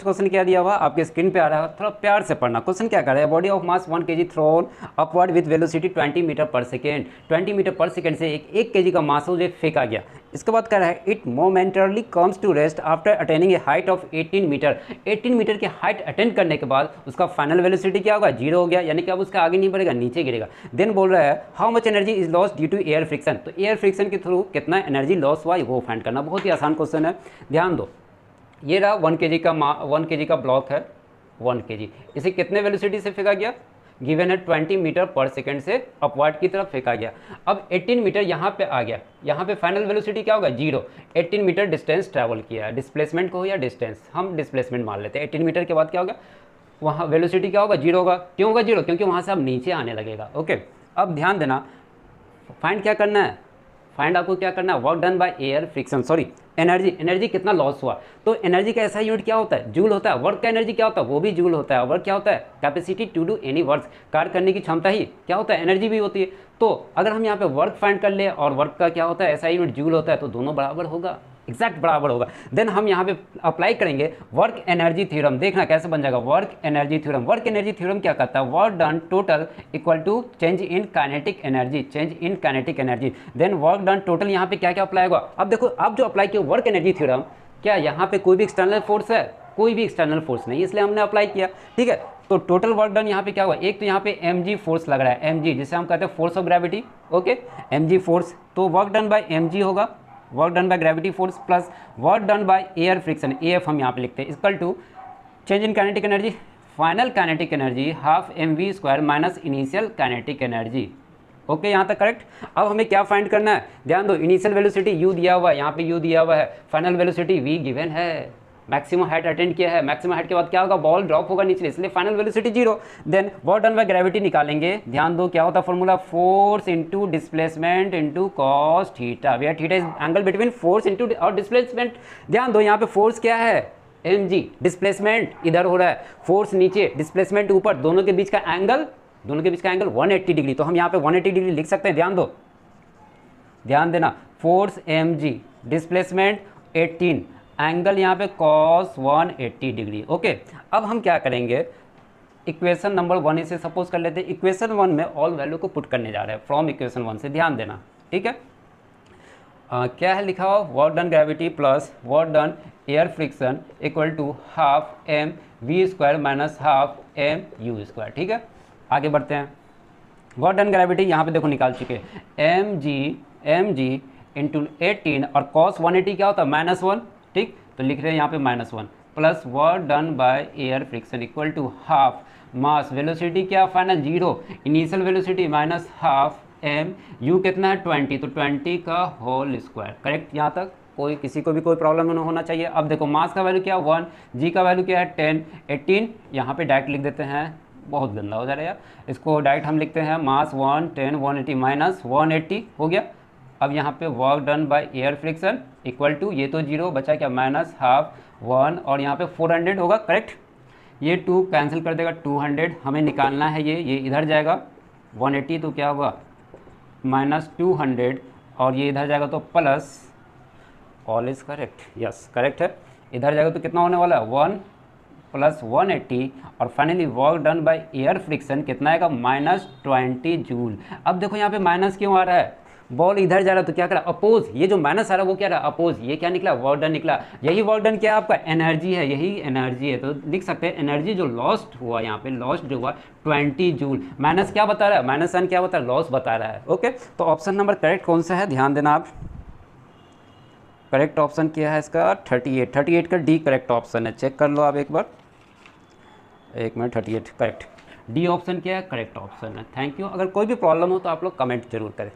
Question क्या दिया हुआ आपके स्क्रीन पे आ रहा है, थोड़ा प्यार से पढ़ना। क्वेश्चन क्या कर रहा है, body of mass 1 kg thrown upward with velocity 20 metre per second. 20 metre per second से एक kg का मास जो फेंका गया। इसके बाद कह रहा है it momentarily comes to rest after attaining a height of 18 metre. 18 metre की हाइट अटेंड करने के बाद उसका फाइनल वेलोसिटी क्या होगा, 0 हो गया, यानी कि अब उसका आगे नहीं बढ़ेगा, नीचे गिरेगा। देन बोल रहा है how much energy is loss due to air friction. तो एयर फ्रिक्शन के थ्रू कितना एनर्जी लॉस हुआ वो फाइंड करना। बहुत ही आसान क्वेश्चन है, ध्यान दो। ये रहा 1 kg का ब्लॉक है, 1 kg। इसे कितने वेलोसिटी से फेंका गया, गिवन है 20 मीटर पर सेकंड से अपवर्ड की तरफ फेंका गया। अब 18 मीटर यहाँ पे आ गया, यहाँ पे फाइनल वेलोसिटी क्या होगा, 0। 18 मीटर डिस्टेंस ट्रैवल किया है, डिस्प्लेसमेंट को या डिस्टेंस, हम डिस्प्लेसमेंट मान लेते हैं। 18 मीटर के बाद क्या होगा, वहाँ वेलोसिटी क्या होगा, 0 होगा। क्यों होगा 0, क्योंकि वहाँ से अब नीचे आने लगेगा। ओके, अब ध्यान देना, फाइंड क्या करना है, फाइंड आपको क्या करना है, work done by air friction, sorry energy कितना लॉस हुआ। तो एनर्जी का ऐसा यूनिट क्या होता है, जूल होता है। वर्क का एनर्जी क्या होता है, वो भी जूल होता है। वर्क क्या होता है, capacity to do any work, कार्य करने की क्षमता ही क्या होता है, एनर्जी भी होती है। तो अगर हम यहाँ पे वर्क फाइंड कर ले और वर्क का क्या होता है, ऐसा यूनिट जूल होता है, तो दोनों बराबर होगा, एग्जैक्ट बराबर होगा। देन हम यहाँ पे अप्लाई करेंगे वर्क एनर्जी थ्योरम। देखना कैसे बन जाएगा work energy theorem. Work energy theorem क्या कहता है, work done total equal to change in kinetic energy, change in kinetic energy. Then work done total, यहाँ पे क्या क्या अप्लाई होगा। अब देखो आप जो अप्लाई किया वर्क एनर्जी थ्योरम, क्या यहाँ पे कोई भी एक्सटर्नल फोर्स है, कोई भी एक्सटर्नल फोर्स नहीं, इसलिए हमने अप्लाई किया। ठीक है, तो टोटल वर्क डन यहाँ पे क्या हुआ, एक तो यहाँ पे mg फोर्स लग रहा है, mg जिसे हम कहते हैं force of gravity. Okay, mg force, तो वर्क डन बाय mg होगा, work done by gravity force plus work done by air friction, AF हम यहाँ पे लिखते हैं, equal to change in kinetic energy, final kinetic energy half mv² minus initial kinetic energy. Okay, यहाँ तक correct. अब हमें क्या फाइंड करना है, ध्यान दो, इनिशियल वेलोसिटी u दिया हुआ है, यहाँ पे u दिया हुआ है, फाइनल वेलोसिटी v गिवन है, मैक्सिमम हाइट अटेंड किया है, मैक्सिमम हाइट के बाद क्या होगा, बॉल ड्रॉप होगा नीचे, इसलिए final velocity 0। Then work done by gravity निकालेंगे, ध्यान दो क्या होता है formula, force into displacement into cos theta, where theta is angle between force into और डिस्प्लेसमेंट। ध्यान दो यहाँ पे फोर्स क्या है, mg, डिस्प्लेसमेंट इधर हो रहा है, फोर्स नीचे, डिस्प्लेसमेंट ऊपर, दोनों के बीच का एंगल 180 डिग्री, तो हम यहाँ पे 180 डिग्री लिख सकते हैं। ध्यान दो, ध्यान देना, फोर्स mg, डिस्प्लेसमेंट 18, एंगल यहाँ पे कॉस 180 डिग्री। ओके, अब हम क्या करेंगे, इक्वेशन नंबर 1 इसे सपोज कर लेते हैं। इक्वेशन 1 में ऑल वैल्यू को पुट करने जा रहे हैं फ्रॉम इक्वेशन 1 से, ध्यान देना। ठीक है, क्या है लिखा हुआ, work done gravity plus work done air friction equal to half mv² minus half mu²। ठीक है, आगे बढ़ते हैं। वर्क डन ग्रेविटी यहाँ पे देखो निकाल चुके हैं, mg इंटू 18 और कॉस 180 क्या होता है, -1। ठीक, तो लिख रहे हैं यहाँ पे -1 plus work done by air friction equal to half mass velocity क्या final 0, initial velocity minus half m, u कितना है 20, तो 20 का होल स्क्वायर। करेक्ट, यहाँ तक कोई किसी को भी कोई प्रॉब्लम नहीं होना चाहिए। अब देखो मास का वैल्यू क्या 1, g का वैल्यू क्या है 10, 18 यहाँ पे डायरेक्ट लिख देते हैं, बहुत गंदा हो जा रहा है यार, इसको डायरेक्ट हम लिखते हैं मास 1 10 180 माइनस 180 हो गया। अब यहाँ पे work done by air friction equal to, ये तो 0 बचा क्या, माइनस हाफ 1 और यहाँ पे 400 होगा। करेक्ट, ये 2 कैंसिल कर देगा, 200 हमें निकालना है, ये इधर जाएगा 180, तो क्या होगा माइनस 200 और ये इधर जाएगा तो plus, all is correct, yes correct है, इधर जाएगा तो कितना होने वाला है 1 प्लस 180 और finally work done by air friction कितना आएगा -20 जूल। अब देखो यहाँ पे माइनस क्यों आ रहा है, बॉल इधर जा रहा है तो क्या करा अपोज, ये जो माइनस आ रहा है वो क्या रहा अपोज, ये क्या निकला वर्क डन निकला। यही वर्क डन क्या है आपका एनर्जी है, यही एनर्जी है, तो लिख सकते हैं एनर्जी जो लॉस्ट हुआ यहाँ पे, लॉस्ट जो हुआ 20 जूल, माइनस क्या बता रहा है, माइनस साइन क्या बता रहा है, लॉस बता रहा है। ओके, तो ऑप्शन नंबर करेक्ट कौन सा है, ध्यान देना आप, करेक्ट ऑप्शन क्या है इसका 38 का डी करेक्ट ऑप्शन है, चेक कर लो आप एक बार, 1 मिनट 38 करेक्ट, डी ऑप्शन क्या है करेक्ट ऑप्शन है। थैंक यू, अगर कोई भी प्रॉब्लम हो तो आप लोग कमेंट जरूर करें।